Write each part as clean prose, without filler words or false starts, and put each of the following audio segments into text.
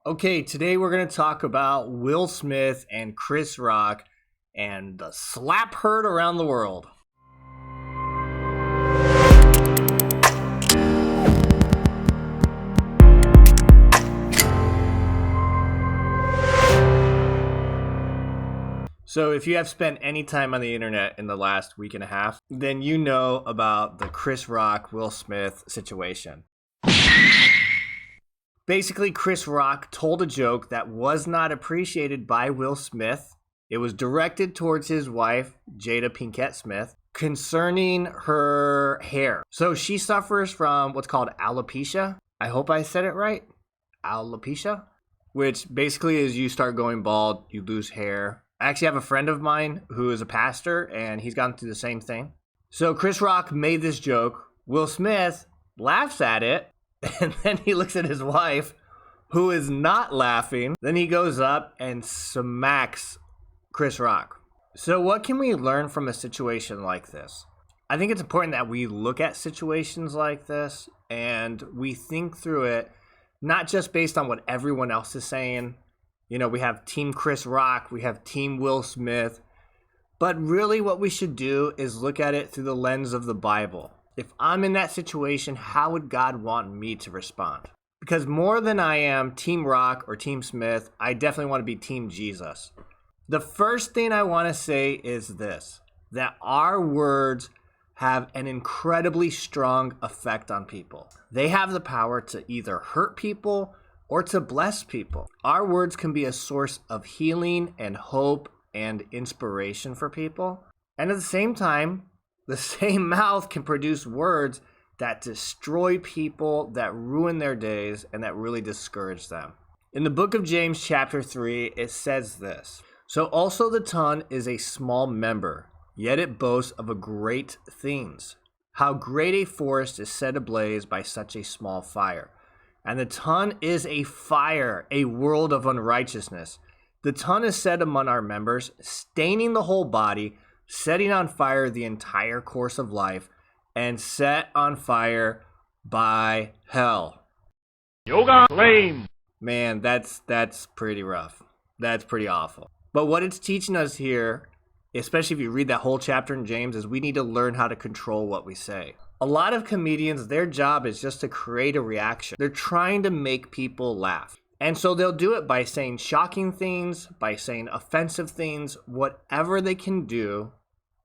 Okay, today we're going to talk about Will Smith and Chris Rock and the slap heard around the world. So if you have spent any time on the internet in the last week and a half, then you know about the Chris Rock, Will Smith situation. Basically, Chris Rock told a joke that was not appreciated by Will Smith. It was directed towards his wife, Jada Pinkett Smith, concerning her hair. So she suffers from what's called alopecia. I hope I said it right. Alopecia, which basically is you start going bald, you lose hair. I actually have a friend of mine who is a pastor, and he's gone through the same thing. So Chris Rock made this joke. Will Smith laughs at it, and then he looks at his wife, who is not laughing. Then he goes up and smacks Chris Rock. So what can we learn from a situation like this? I think it's important that we look at situations like this and we think through it, not just based on what everyone else is saying. You know, we have Team Chris Rock, we have Team Will Smith, but really what we should do is look at it through the lens of the Bible. If I'm in that situation, how would God want me to respond? Because more than I am Team Rock or Team Smith, I definitely want to be Team Jesus. The first thing I want to say is this, that our words have an incredibly strong effect on people. They have the power to either hurt people or to bless people. Our words can be a source of healing and hope and inspiration for people. And at the same time, the same mouth can produce words that destroy people, that ruin their days, and that really discourage them. In the book of James chapter 3, it says this, "So also the tongue is a small member, yet it boasts of a great things. How great a forest is set ablaze by such a small fire. And the tongue is a fire, a world of unrighteousness. The tongue is set among our members, staining the whole body, setting on fire the entire course of life, and set on fire by hell." Yoga lame. Man, that's pretty rough. That's pretty awful. But what it's teaching us here, especially if you read that whole chapter in James, is we need to learn how to control what we say. A lot of comedians, their job is just to create a reaction. They're trying to make people laugh. And so they'll do it by saying shocking things, by saying offensive things, whatever they can do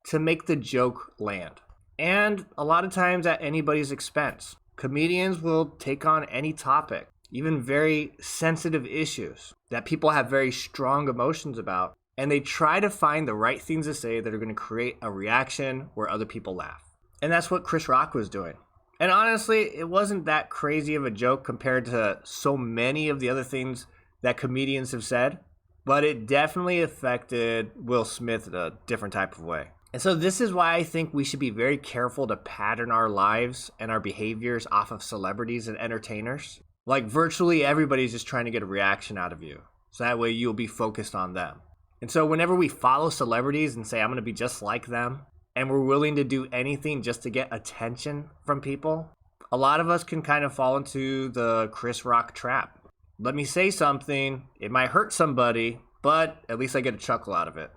to make the joke land. And a lot of times at anybody's expense. Comedians will take on any topic, even very sensitive issues that people have very strong emotions about, and they try to find the right things to say that are going to create a reaction where other people laugh. And that's what Chris Rock was doing. And honestly, it wasn't that crazy of a joke compared to so many of the other things that comedians have said, but it definitely affected Will Smith in a different type of way. And so this is why I think we should be very careful to pattern our lives and our behaviors off of celebrities and entertainers. Like virtually everybody's just trying to get a reaction out of you. So that way you'll be focused on them. And so whenever we follow celebrities and say, I'm going to be just like them, and we're willing to do anything just to get attention from people, a lot of us can kind of fall into the Chris Rock trap. Let me say something, it might hurt somebody, but at least I get a chuckle out of it.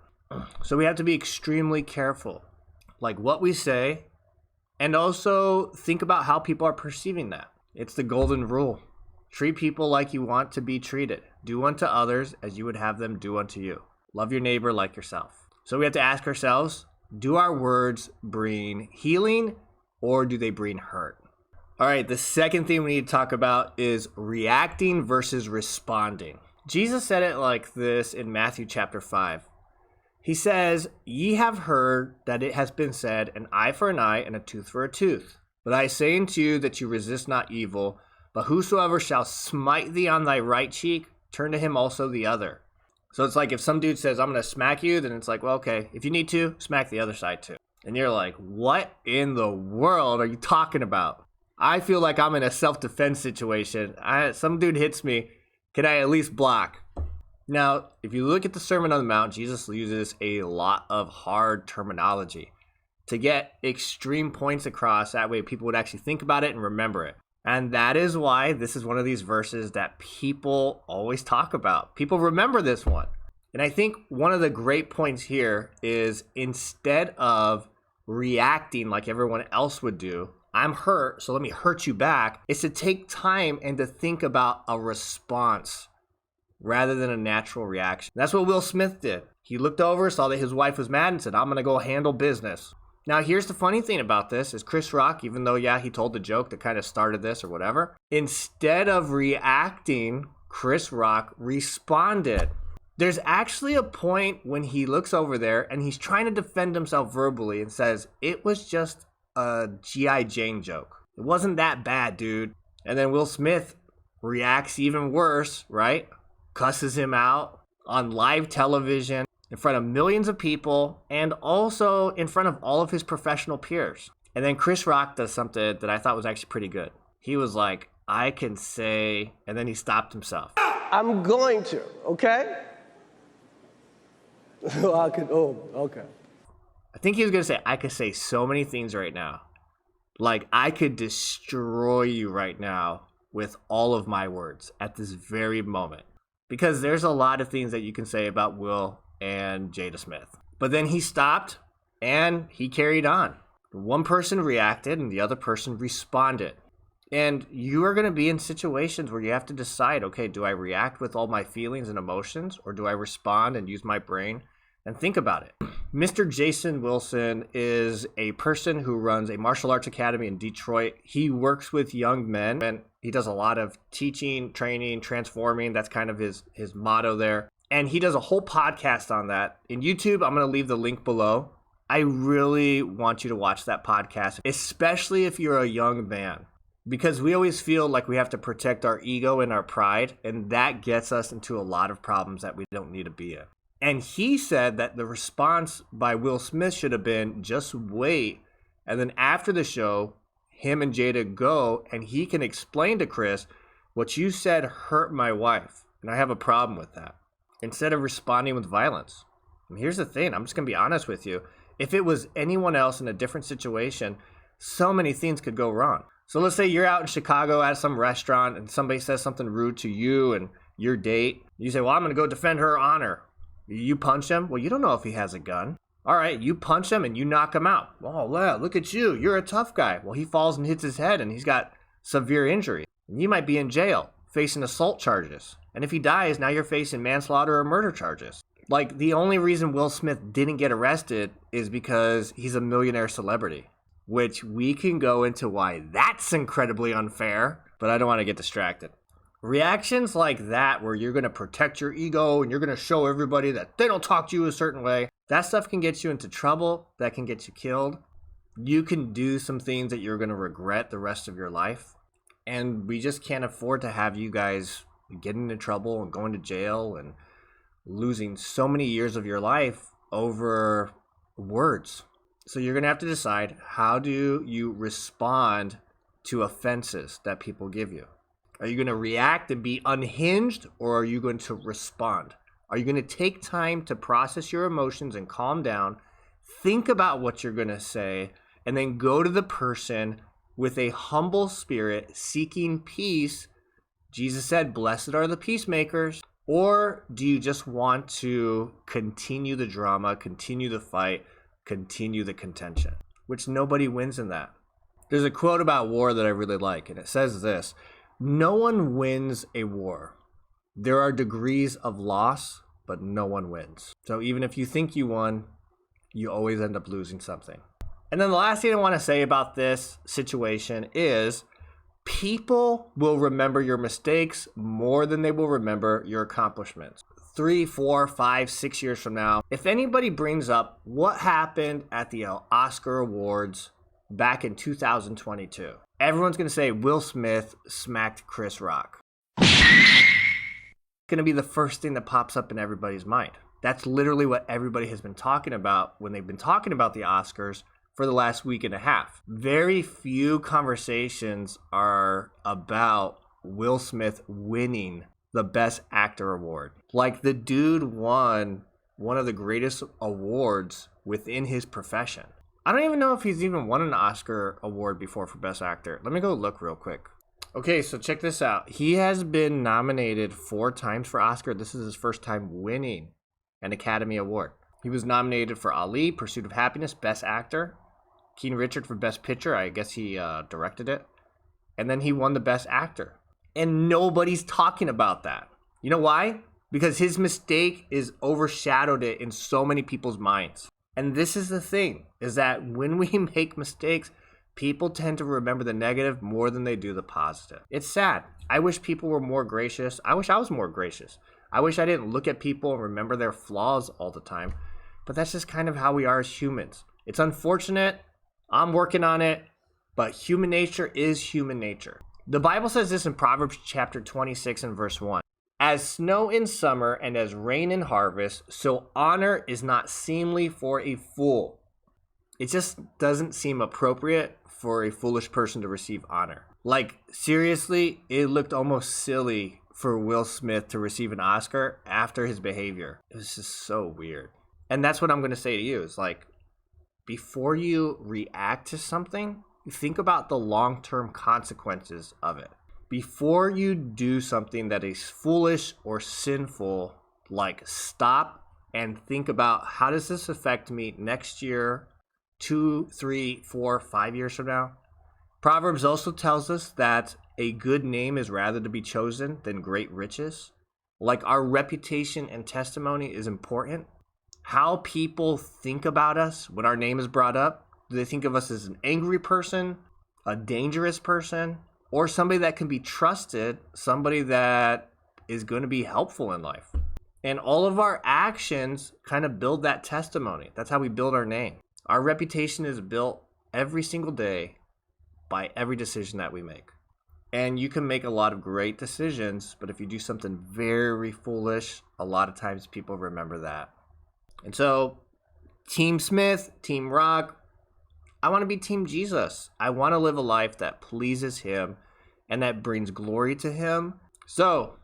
So we have to be extremely careful, like what we say, and also think about how people are perceiving that. It's the golden rule. Treat people like you want to be treated. Do unto others as you would have them do unto you. Love your neighbor like yourself. So we have to ask ourselves, do our words bring healing or do they bring hurt? All right, the second thing we need to talk about is reacting versus responding. Jesus said it like this in Matthew chapter 5. He says, "Ye have heard that it has been said, an eye for an eye and a tooth for a tooth. But I say unto you that you resist not evil, but whosoever shall smite thee on thy right cheek, turn to him also the other." So it's like if some dude says, "I'm going to smack you," then it's like, well, okay, if you need to, smack the other side too. And you're like, what in the world are you talking about? I feel like I'm in a self-defense situation. Some dude hits me, can I at least block? Now, if you look at the Sermon on the Mount, Jesus uses a lot of hard terminology to get extreme points across. That way people would actually think about it and remember it. And that is why this is one of these verses that people always talk about. People remember this one. And I think one of the great points here is instead of reacting like everyone else would do, I'm hurt, so let me hurt you back, is to take time and to think about a response rather than a natural reaction. That's what Will Smith did. He looked over, saw that his wife was mad, and said, I'm going to go handle business. Now, here's the funny thing about this is Chris Rock, even though, yeah, he told the joke that kind of started this or whatever, instead of reacting, Chris Rock responded. There's actually a point when he looks over there and he's trying to defend himself verbally and says, it was just a G.I. Jane joke. It wasn't that bad, dude. And then Will Smith reacts even worse, right? Cusses him out on live television in front of millions of people and also in front of all of his professional peers. And then Chris Rock does something that I thought was actually pretty good. He was like, I can say, and then he stopped himself. I'm going to, okay? Okay. I think he was going to say, I could say so many things right now. Like, I could destroy you right now with all of my words at this very moment. Because there's a lot of things that you can say about Will and Jada Smith. But then he stopped and he carried on. One person reacted and the other person responded. And you are going to be in situations where you have to decide, okay, do I react with all my feelings and emotions, or do I respond and use my brain and think about it? Mr. Jason Wilson is a person who runs a martial arts academy in Detroit. He works with young men and he does a lot of teaching, training, transforming. That's kind of his motto there. And he does a whole podcast on that. In YouTube, I'm going to leave the link below. I really want you to watch that podcast, especially if you're a young man. Because we always feel like we have to protect our ego and our pride, and that gets us into a lot of problems that we don't need to be in. And he said that the response by Will Smith should have been, just wait, and then after the show, him and Jada go, and he can explain to Chris, what you said hurt my wife, and I have a problem with that, instead of responding with violence. And here's the thing, I'm just going to be honest with you. If it was anyone else in a different situation, so many things could go wrong. So let's say you're out in Chicago at some restaurant and somebody says something rude to you and your date. You say, well, I'm going to go defend her honor. You punch him. Well, you don't know if he has a gun. All right, you punch him and you knock him out. Oh, wow, look at you. You're a tough guy. Well, he falls and hits his head and he's got severe injury. And you might be in jail facing assault charges. And if he dies, now you're facing manslaughter or murder charges. Like, the only reason Will Smith didn't get arrested is because he's a millionaire celebrity, which we can go into why that's incredibly unfair, but I don't want to get distracted. Reactions like that, where you're going to protect your ego and you're going to show everybody that they don't talk to you a certain way, that stuff can get you into trouble, that can get you killed. You can do some things that you're going to regret the rest of your life, and we just can't afford to have you guys getting into trouble and going to jail and losing so many years of your life over words. So you're going to have to decide, how do you respond to offenses that people give you? Are you going to react and be unhinged, or are you going to respond? Are you going to take time to process your emotions and calm down, think about what you're going to say, and then go to the person with a humble spirit seeking peace? Jesus said, blessed are the peacemakers. Or do you just want to continue the drama, continue the fight, continue the contention, which nobody wins in that? There's a quote about war that I really like, and it says this: no one wins a war. There are degrees of loss, but no one wins. So even if you think you won, you always end up losing something. And then the last thing I want to say about this situation is, people will remember your mistakes more than they will remember your accomplishments. 3, 4, 5, 6 years from now, if anybody brings up what happened at the Oscar Awards back in 2022, everyone's going to say Will Smith smacked Chris Rock. It's going to be the first thing that pops up in everybody's mind. That's literally what everybody has been talking about when they've been talking about the Oscars for the last week and a half. Very few conversations are about Will Smith winning the Best Actor award. Like, the dude won one of the greatest awards within his profession. I don't even know if he's even won an Oscar award before for Best Actor. Let me go look real quick. Okay, so check this out. He has been nominated 4 times for Oscar. This is his first time winning an Academy Award. He was nominated for Ali, Pursuit of Happiness, Best Actor. King Richard for Best Picture. I guess he directed it. And then he won the Best Actor. And nobody's talking about that. You know why? Because his mistake is overshadowed it in so many people's minds. And this is the thing, is that when we make mistakes, people tend to remember the negative more than they do the positive. It's sad. I wish people were more gracious. I wish I was more gracious. I wish I didn't look at people and remember their flaws all the time. But that's just kind of how we are as humans. It's unfortunate. I'm working on it. But human nature is human nature. The Bible says this in Proverbs chapter 26 and verse 1. As snow in summer and as rain in harvest, so honor is not seemly for a fool. It just doesn't seem appropriate for a foolish person to receive honor. Like, seriously, it looked almost silly for Will Smith to receive an Oscar after his behavior. It was just so weird. And that's what I'm going to say to you is like, before you react to something, think about the long-term consequences of it. Before you do something that is foolish or sinful, like stop and think about how does this affect me next year, 2, 3, 4, 5 years from now? Proverbs also tells us that a good name is rather to be chosen than great riches. Like our reputation and testimony is important. How people think about us when our name is brought up. Do they think of us as an angry person, a dangerous person, or somebody that can be trusted, somebody that is going to be helpful in life? And all of our actions kind of build that testimony. That's how we build our name. Our reputation is built every single day by every decision that we make. And you can make a lot of great decisions, but if you do something very foolish, a lot of times people remember that. And so, Team Smith, Team Rock, I want to be Team Jesus. I want to live a life that pleases him and that brings glory to him. So,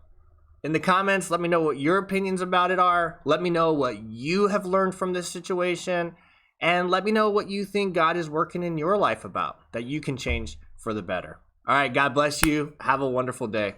in the comments, let me know what your opinions about it are. Let me know what you have learned from this situation. And let me know what you think God is working in your life about that you can change for the better. All right, God bless you. Have a wonderful day.